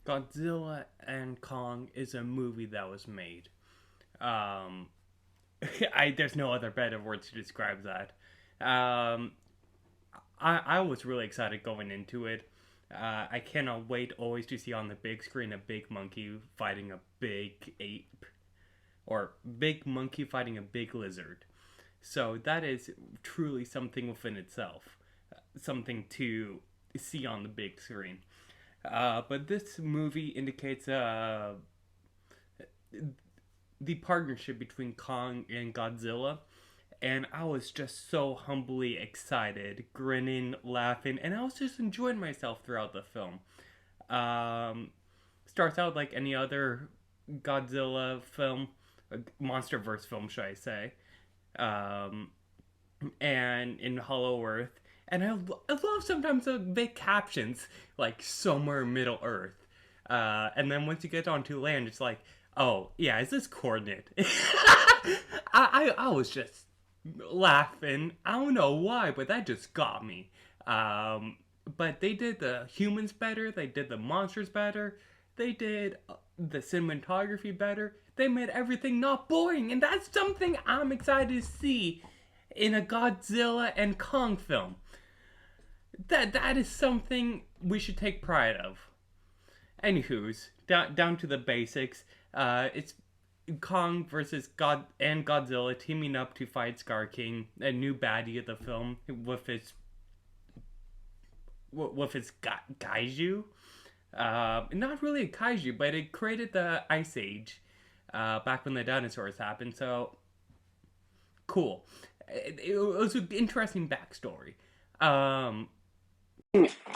Godzilla and Kong is a movie that was made. Um, there's no other better words to describe that. Um, I was really excited going into it. I cannot wait always to see on the big screen a big monkey fighting a big ape, or big monkey fighting a big lizard. So that is truly something within itself, something to see on the big screen. But this movie indicates the partnership between Kong and Godzilla, and I was just so humbly excited, grinning, laughing, and I was just enjoying myself throughout the film. Um, Starts out like any other Godzilla film, a MonsterVerse film, should I say? Um, and in Hollow Earth, and I love sometimes the big captions like somewhere Middle Earth, and then once you get onto land, it's like, oh yeah, is this coordinate? I was just laughing. I don't know why, but that just got me. But they did the humans better. They did the monsters better. They did the cinematography better. They made everything not boring, and that's something I'm excited to see in a Godzilla and Kong film. That is something we should take pride of. Anywho's down to the basics. It's Kong versus God and Godzilla teaming up to fight Scar King, a new baddie of the film with his kaiju. Not really a kaiju, but it created the Ice Age back when the dinosaurs happened. So cool. It was an interesting backstory. Um,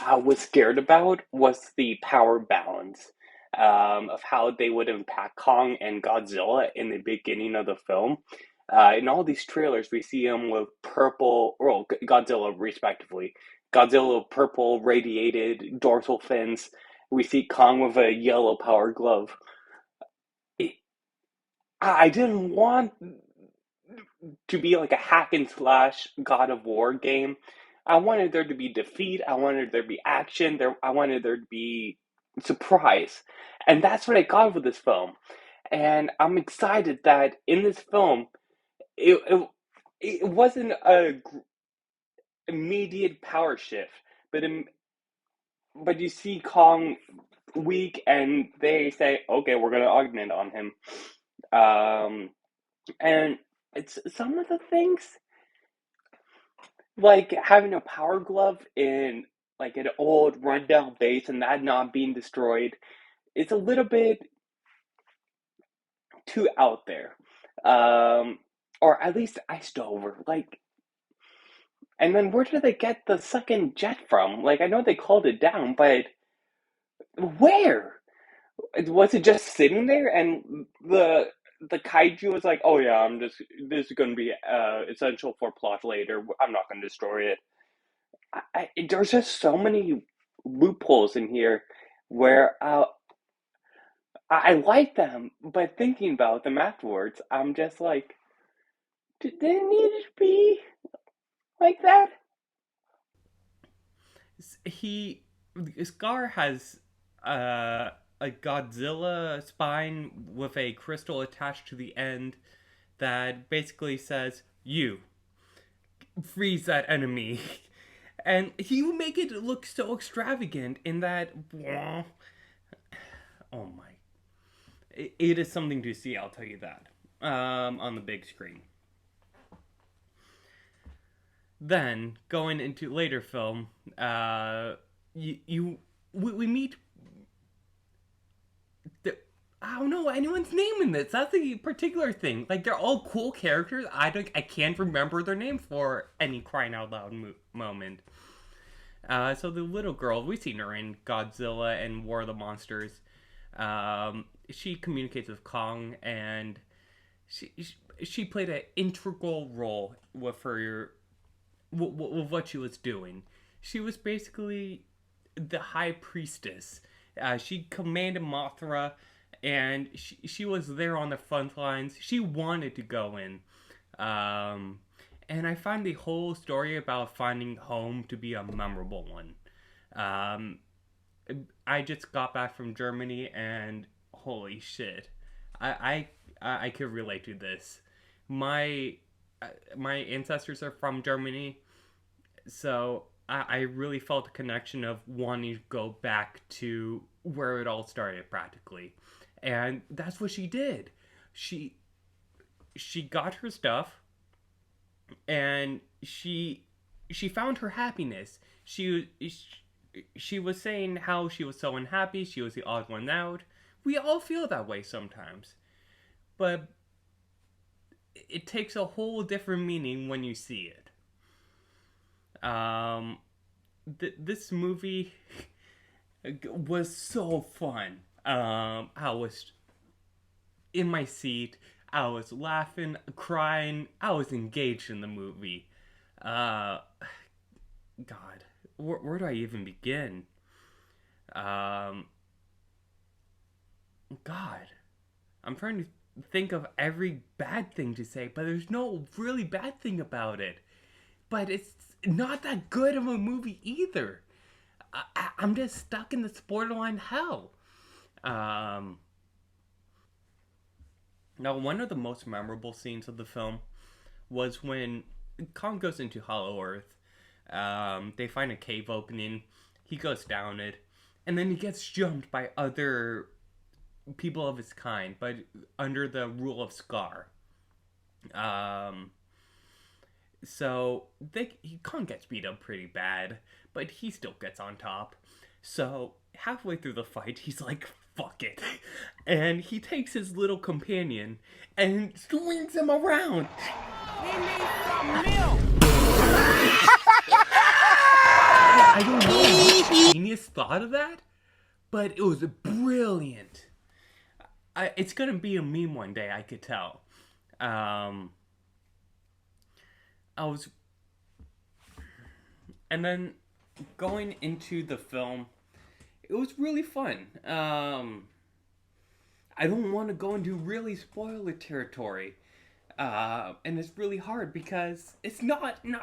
I was scared about was the power balance of how they would impact Kong and Godzilla in the beginning of the film. In all these trailers, we see them with purple, or Godzilla respectively. Godzilla with purple radiated dorsal fins. We see Kong with a yellow power glove. It, I didn't want to be like a hack and slash God of War game. I wanted there to be defeat. I wanted there to be action. I wanted there to be surprise, and that's what I got with this film. And I'm excited that in this film, it it, it wasn't a immediate power shift, but but you see Kong weak, and they say, "Okay, we're gonna augment on him." Um, and it's some of the things like having a power glove in like an old rundown base and that not being destroyed, it's a little bit too out there. Um, or at least iced over. Like, and then where did they get the second jet from? Like, I know they called it down, but where? Was it just sitting there and the kaiju was like, oh yeah, this is going to be essential for plot later. I'm not going to destroy it. There's just so many loopholes in here where I like them, but thinking about them afterwards, I'm just like, did they need to be like that? he Scar has uh, a Godzilla spine with a crystal attached to the end that basically says, "You freeze that enemy." And he will make it look so extravagant in that. Oh my. It is something to see, I'll tell you that. On the big screen. Then, going into later film, we meet the, I don't know anyone's name in this. That's the particular thing. Like they're all cool characters. I can't remember their name for any crying out loud moment. So the little girl we've seen her in Godzilla and War of the Monsters. She communicates with Kong, and she she played an integral role with her with what she was doing. She was basically the high priestess. She commanded Mothra, and she was there on the front lines. She wanted to go in. Um, and I find the whole story about finding home to be a memorable one. Um, I just got back from Germany, and holy shit, I could relate to this. My my ancestors are from Germany, so I really felt a connection of wanting to go back to where it all started, practically, and that's what she did. She she got her stuff, and she found her happiness. She was saying how she was so unhappy. She was the odd one out. We all feel that way sometimes, but it takes a whole different meaning when you see it. Um, this movie was so fun. I was in my seat. I was laughing, crying. I was engaged in the movie. Uh, God, where do I even begin? Um, God, I'm trying to think of every bad thing to say, but there's no really bad thing about it. But it's not that good of a movie either. I'm just stuck in this borderline hell. Um, Now, one of the most memorable scenes of the film was when Kong goes into Hollow Earth. They find a cave opening. He goes down it, and then he gets jumped by other people of his kind, but under the rule of Scar. Um, Kong gets beat up pretty bad, but he still gets on top. So halfway through the fight, he's like, "Fuck it," and he takes his little companion and swings him around. He needs some milk. I don't know what genius thought of that, but it was brilliant. It's gonna be a meme one day, I could tell. Um, I was, and then going into the film, it was really fun. I don't want to go into really spoiler territory, and it's really hard because it's not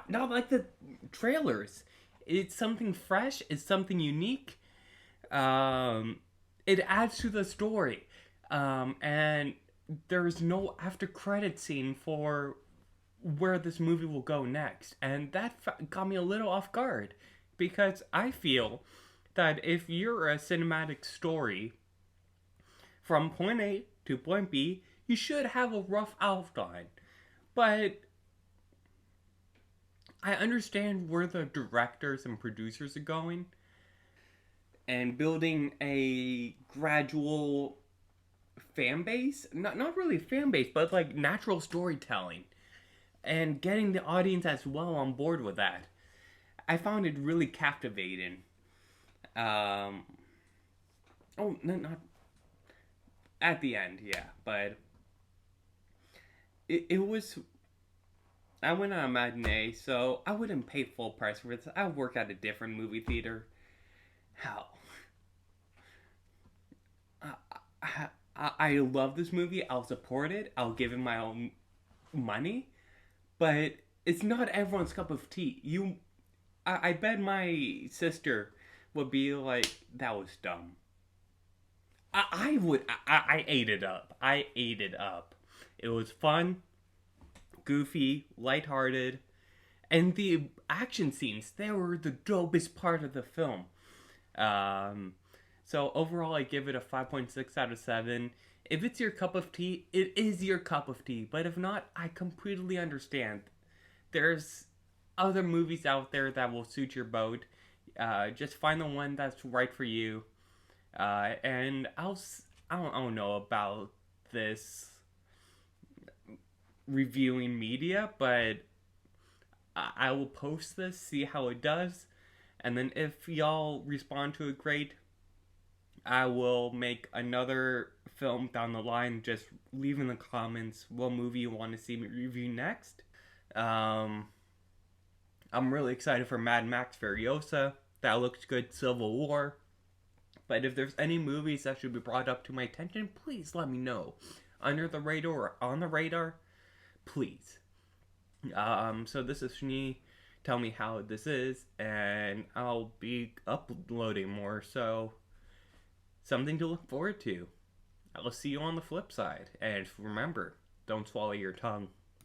like the trailers. It's something fresh. It's something unique. It adds to the story, and there's no after credit scene for where this movie will go next, and that got me a little off guard because I feel that if you're a cinematic story from point A to point B, you should have a rough outline. But I understand where the directors and producers are going and building a gradual fan base. Not really fan base, but like natural storytelling and getting the audience as well on board with that. I found it really captivating. Um, oh, no, not at the end, yeah, but it was. I went on a matinee, so I wouldn't pay full price for this. I would work at a different movie theater. Hell, I love this movie. I'll support it. I'll give it my own money, but it's not everyone's cup of tea. I bet my sister would be like, "That was dumb." I would. I ate it up. I ate it up. It was fun, goofy, lighthearted, and the action scenes, they were the dopest part of the film. Um, so overall, I give it a 5.6 out of 7. If it's your cup of tea, it is your cup of tea. But if not, I completely understand. There's other movies out there that will suit your boat. Just find the one that's right for you. And I don't know about this reviewing media, but I will post this, see how it does, and then if y'all respond to it, great. I will make another film down the line. Just leave in the comments what movie you want to see me review next. Um, I'm really excited for Mad Max Furiosa. That looks good. Civil War. But if there's any movies that should be brought up to my attention, please let me know. Under the radar or on the radar, please. So this is me tell me how this is, and I'll be uploading more. So, something to look forward to. I'll see you on the flip side. And remember, don't swallow your tongue.